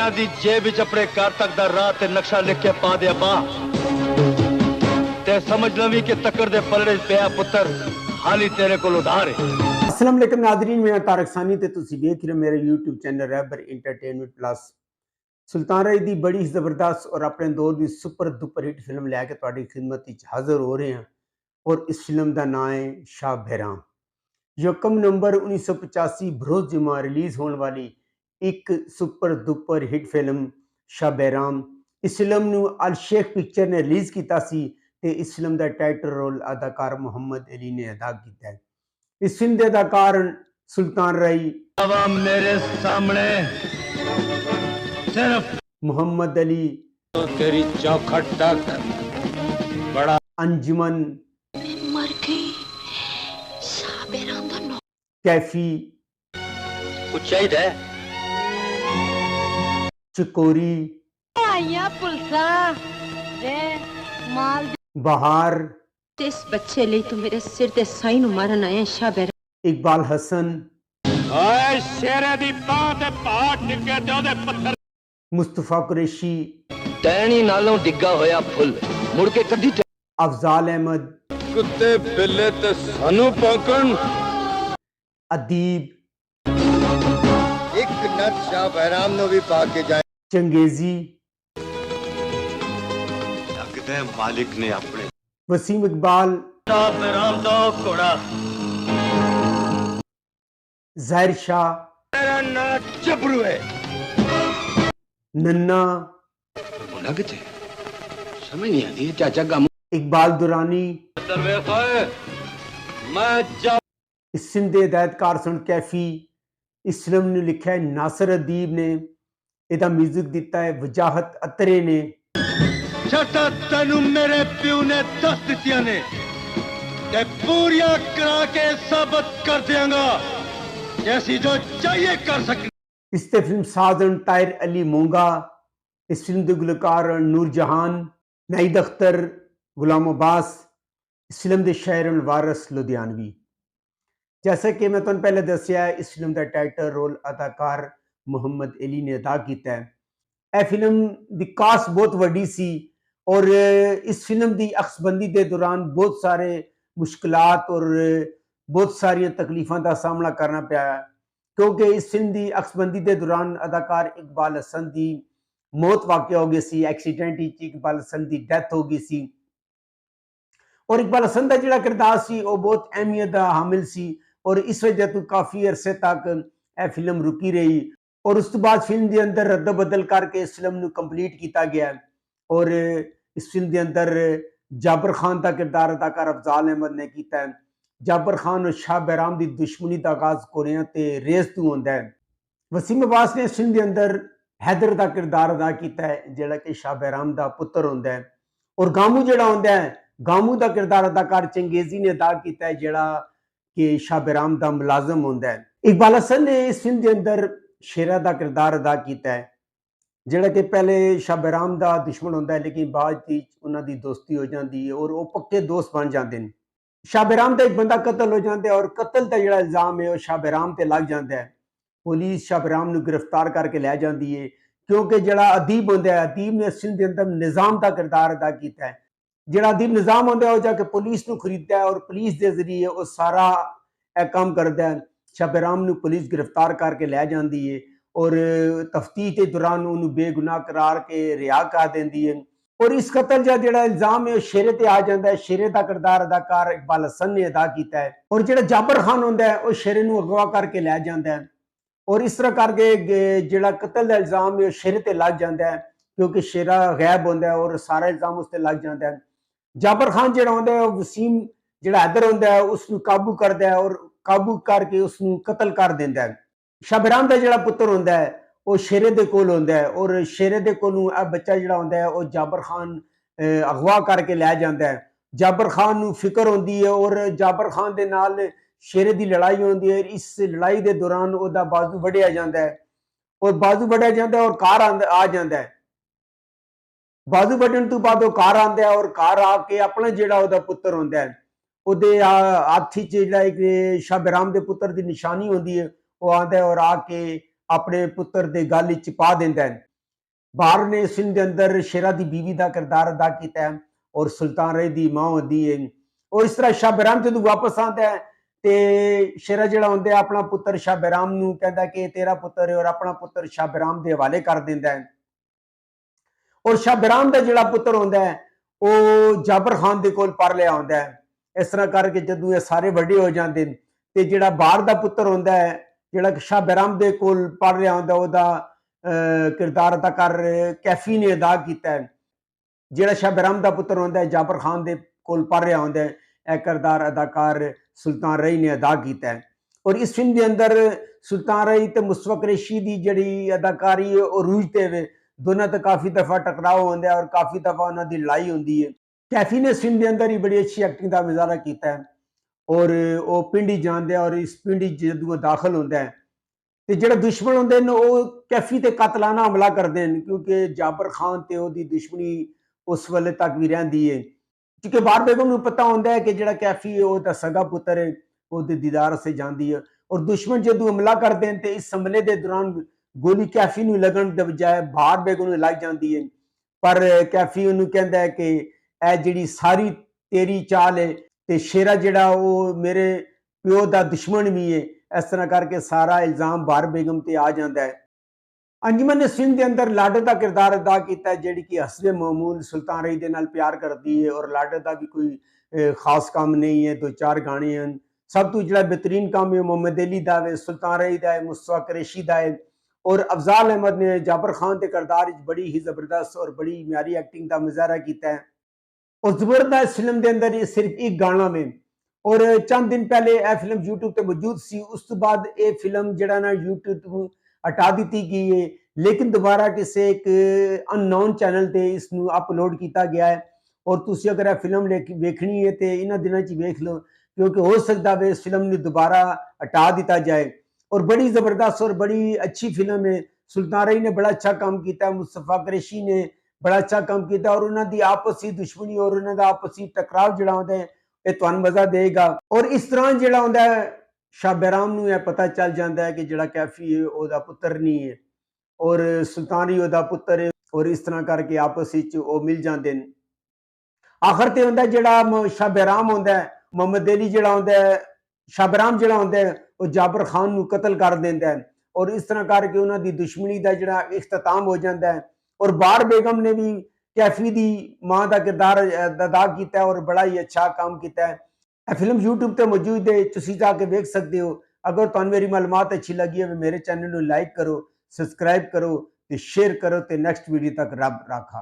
ਇਹਨਾਂ ਦੀ ਜੇਬ ਵਿੱਚ ਆਪਣੇ ਘਰ ਤੱਕ ਦਾ ਰਾਹ ਤੇ ਨਕਸ਼ਾ ਲਿਖ ਕੇ ਪਾ ਦੇ ਅੱਬਾ ਤੇ ਸਮਝ ਲਵੀਂ ਕਿ ਤੱਕਰ ਦੇ ਪਲੜੇ ਪਿਆ ਪੁੱਤਰ ਹਾਲੀ ਤੇਰੇ ਕੋਲ ਉਧਾਰ ਹੈ। अस्सलाम वालेकुम नादरीन, मैं तारक सानी ते तुसी देख रहे हो मेरे YouTube चैनल रहबर इंटरटेनमेंट प्लस। सुल्तान राय दी बड़ी ज़बरदस्त और अपने दौर की सुपर डुपर हिट फिल्म लैके तुहाडी खिदमत विच हाज़र हो रहे हैं और इस फिल्म का नाम है शाह बहराम। यकम नवंबर 1985 बरोज़ जुमा रिलीज़ होने वाली एक super duper hit film Shah Bahram. इस फिल्म नूं अल शेख पिक्चर ने रिलीज़ किया सी ते इस फिल्म का टाइटल रोल अदाकार मोहम्मद अली ने अदा किया है। इस फिल्म के अदाकार सुल्तान राय, मेरे सामने सिर्फ मोहम्मद अली, तो तेरी चौखट तक बड़ा अंजुमन, मर गई शाह बहराम दा नौ कैफी, कुछ चाहिए चकोरी, आया पुलसा दे माल बहार, इस बच्चे लिए तू मेरे सिर ते साई नु मारन आया शाह बहराम। इकबाल हसन, ओए शेरे दी बाह ते पहाड़ डिगे ते ओदे पत्थर मुस्तफा कुरैशी, टहनी नालों डिग्गा होया फुल मुड़ के कदी अफजाल अहमद, कुत्ते बिल्ले ते सानू भौंकण अदीब, एक नट शाह बहराम नो भी पाके जाए। चंगेजी, लगदे मालिक ने अपने वसीम इकबाल, शाह बहराम दा घोड़ा जाहिर शाह, तेरा नाम जबरू है नन्ना, मुंडा किथे समझ नहीं आती चाचा गम इकबाल दुरानी। मैं जा इस फिल्म के हिदायतकार सुन कैफी। इस फिल्म ने लिखा है नासिर अदीब ने, ਇਹਦਾ म्यूजिक दिता है वजाहत अतरे ने। छटा तेनू मेरे प्यू ने दस दित्तियां ने ते पूरियां करा के साबित कर देंगा जैसी जो चाहिए कर सक। इस ते फिल्म साजन ताहिर अली मोंगा। इस फिल्म के गुलकार नूर जहान, नाइद अख्तर, गुलाम अब्बास। इस फिल्म के शायर वारिस लुधियानवी। जैसा कि मैं तुहानू पहले दस्सिया है, इस फिल्म का टाइटल रोल अदाकार मोहम्मद अली ने अदा किया है। यह फिल्म की कास्ट बहुत वड्डी सी और इस फिल्म की अक्सबंदी के दौरान बहुत सारे मुश्किलात और बहुत सारिया तकलीफों का सामना करना पाया क्योंकि इस फिल्म की अक्सबंदी के दौरान अदाकार इकबाल हसन की मौत वाक़या हो गई सी। एक्सीडेंट इकबाल हसन की डेथ हो गई सी और इकबाल हसन का जिहड़ा किरदार सी वो बहुत अहमियत का हामिल सी और इस वजह तो काफ़ी अरसे तक यह फिल्म रुकी रही और उस तो बाद फिल्म के अंदर रद्द बदल करके इस फिल्म को कंप्लीट किया गया और इस फिल्म के अंदर जाबर खान का किरदार अदाकार अफजाल अहमद ने किया है। जाबर खान और शाह बहराम की दुश्मनी का आगाज कोरिया ते रेस तू होता है। वसीम अब्बास ने इस फिल्म के अंदर हैदर का किरदार अदा किया है जिहड़ा कि शाह बहराम का पुत्र होता है और गामू जिहड़ा होता है गामू का किरदार अदाकार चंगेजी ने अदा किया है जिहड़ा कि शाह बहराम का मुलाजम होता है। इकबाल हसन ने इस फिल्म के अंदर शेरा का किरदार अदा किया है जिहड़ा कि पहले शाह बहराम का दुश्मन होता है लेकिन बाद उन्होंने दोस्ती हो जाती है और वो पक्के दोस्त बन जाते हैं। शाह बहराम का एक बंदा कतल हो जाता है और कतल का जिहड़ा इल्जाम है वो शाह बहराम ते लग जाता है। पुलिस शाह बहराम को गिरफ्तार करके लै जाती है क्योंकि जिहड़ा अदीब होता है, अदीब ने इस फिल्म के अंदर निज़ाम का किरदार अदा किया है। जिहड़ा अदीब निज़ाम होता है वो जाके पुलिस को खरीदता है और पुलिस के जरिए वो सारा काम करता है। शाह बहराम को पुलिस गिरफ्तार करके लै जाती है और तफ्तीश के दौरान उन्होंने बेगुनाह करार के रिहा कर देती है और इस कतल का जिहड़ा इल्जाम है शेरे ते आ जाता है। शेरे का किरदार अदाकार इकबाल हसन ने अदा किया है और जिहड़ा जाबर खान होता है वो शेरे को अगवा करके लै जाता है और इस तरह करके जिहड़ा कतल का इल्जाम है शेरे ते लग जाता है क्योंकि शेरा गैब होता है और सारा इल्जाम उस पर लग जाता है। जाबर खान जिहड़ा होता है वसीम जिहड़ा हैदर होता है उसको काबू करता है और काबू करके उसको कतल कर देता है। शाह बहराम का जिहड़ा पुत्र होता है वो शेरे दे कोल होता है और शेरे दे कोलों बच्चा जिहड़ा होता है वो जाबर खान अगवा करके लै जाता है। जाबर खान को फिक्र होती है और जाबर खान के नाल शेरे की लड़ाई होती है। इस लड़ाई के दौरान उसका बाजू वढ़िया जाता है और बाजू वढ़िया जाता है और कार आ जाता है। बाजू वढ़न तो बाद वो कार आता है और कार आके अपना जिहड़ा उसका पुत्र होता है ਉਹਦੇ ਹੱਥ 'ਚ ਜਿਹੜਾ ਇੱਕ ਸ਼ਾਹ ਬਹਿਰਾਮ ਦੇ ਪੁੱਤਰ ਦੀ निशानी होती है वो आता है और आके अपने पुत्र ਦੇ गल 'ਚ पा दिंदा है। शाह बहराम दा जिहड़ा पुत्तर होंदा है वो शेरे दे कोल होंदा है और शेरे दे कोलों बच्चा जिहड़ा होंदा है वो जाबर खान अगवा करके लै जाता है। जाबर खान जिहड़ा होंदा है वो शेरे दे कोलों अगवा करके लै जाता है। जब बार ने इस फिल्म के अंदर शेरा दी बीवी का किरदार अदा किया है और सुल्तान रही दी मां होती है। और इस तरह शाह बैराम जो वापस आता है तो शेरा जिहड़ा होंदा है अपना पुत्र शाह बैराम नूं कहंदा कि तेरा पुत्र है और अपना पुत्र शाह बैराम के हवाले कर देंदा है। और शाह बैराम का जिहड़ा पुत्र होंदा है वो जाबर खान के कोल पर लिया होंदा है। इस तरह करके जदों ये सारे वड्डे हो जाते हैं तो जिहड़ा बाहर का पुत्र होंदा है जिहड़ा शाह बैराम के कोल पढ़ रहा होंदा उहदा किरदार अदाकार कैफी ने अदा किया है। जिहड़ा शाह बैराम का पुत्र होंदा है जाबर खान के कोल पढ़ रहा होंदा है यह किरदार अदाकार सुल्तान रही ने अदा किया है। और इस फिल्म के अंदर सुल्तान रही तो मुस्तफा कुरैशी की जिहड़ी अदाकारी है और रूज ते वे दोनों तो काफ़ी दफ़ा टकराव होंदा है और काफ़ी दफ़ा उन्होंने लड़ाई होंदी है। कैफी ने इस फिल्म के अंदर ही बड़ी अच्छी एक्टिंग का मुजाहरा किया है और वो पिंड ही जाते हैं और इस पिंड जदों दाखिल होंदा है तो जो दुश्मन होंगे वो कैफी ते कातलाना हमला करते हैं क्योंकि जाबर खान ते ओदी दुश्मनी उस वेले तक भी रही है क्योंकि बार बेगम को पता होंदा है कि जो कैफी है वह सगा पुत्र है वो दीदार से जाती है। और दुश्मन जो हमला करते हैं तो इस हमले के दौरान गोली कैफी नूं लगन के बजाय बार बेगम नूं लग जाती है पर कैफी उन्होंने कहता है कि यह जी सारी तेरी चाल है तो शेरा जिहड़ा वो मेरे प्यो का दुश्मन भी है। इस तरह करके सारा इल्जाम बार बेगम ते आ जाता है। अंजुमन ने फिल्म के अंदर लाडो का किरदार अदा किया है जिहड़ी कि हसबे मामूल सुल्तान रही दे नाल प्यार करती है और लाडो का भी कोई खास काम नहीं है। दो चार गाने हैं सब तो जो बेहतरीन काम है मोहम्मद अली का है सुल्तान रही का है मुस्तफा कुरैशी का है और अफजाल अहमद ने जाबर खान के किरदार बड़ी ही जबरदस्त और बड़ी म्यारी एक्टिंग का मुजाहरा किया है। और जबरदस्त फिल्म के अंदर सिर्फ एक गाना में और चंद दिन पहले यह फिल्म यूट्यूब पर मौजूद सी उस तो बाद ये फिल्म जड़ा ना यूट्यूब हटा दी गई है लेकिन दोबारा किसी एक अननोन चैनल पर इसनू अपलोड किया गया है। और तुसी अगर फिल्म वेखनी है तो इन्होंने दिनों वेख लो क्योंकि हो सकता है इस फिल्म ने दोबारा हटा दिता जाए। और बड़ी ज़बरदस्त और बड़ी अच्छी फिल्म है। सुल्तान रही ने बड़ा अच्छा काम किया मुस्तफा कुरैशी ने बड़ा अच्छा काम किया और उन्होंने आपसी दुश्मनी और उन्होंने आपसी टकराव जो होंदा है ये तुहानू मजा देगा। और इस तरह जो होंदा है शाह बैराम नूं यह पता चल जाता है कि जिहड़ा कैफी है वह पुत्र नहीं है और सुल्तान ही वह पुत्र है और इस तरह करके आपस में मिल जाते हैं। आखिर तो होंदा जिहड़ा शाह बैराम होंदा है मोहम्मद अली जिहड़ा होंदा है शाह बैराम जिहड़ा होंदा है वह जाबर खान नूं कतल कर देंदा है और इस तरह करके उन्होंने दुश्मनी का जिहड़ा इख्तिताम हो जाता है। और बार बेगम ने भी कैफी दी मां का किरदार अदा किया और बड़ा ही अच्छा काम किया है। फिल्म यूट्यूब पर मौजूद है तुसी जाके देख सकते हो। अगर तुहानू मेरी मालूमात अच्छी लगी है मेरे चैनल को लाइक करो सब्सक्राइब करो तो शेयर करो तो नेक्स्ट वीडियो तक रब राखा।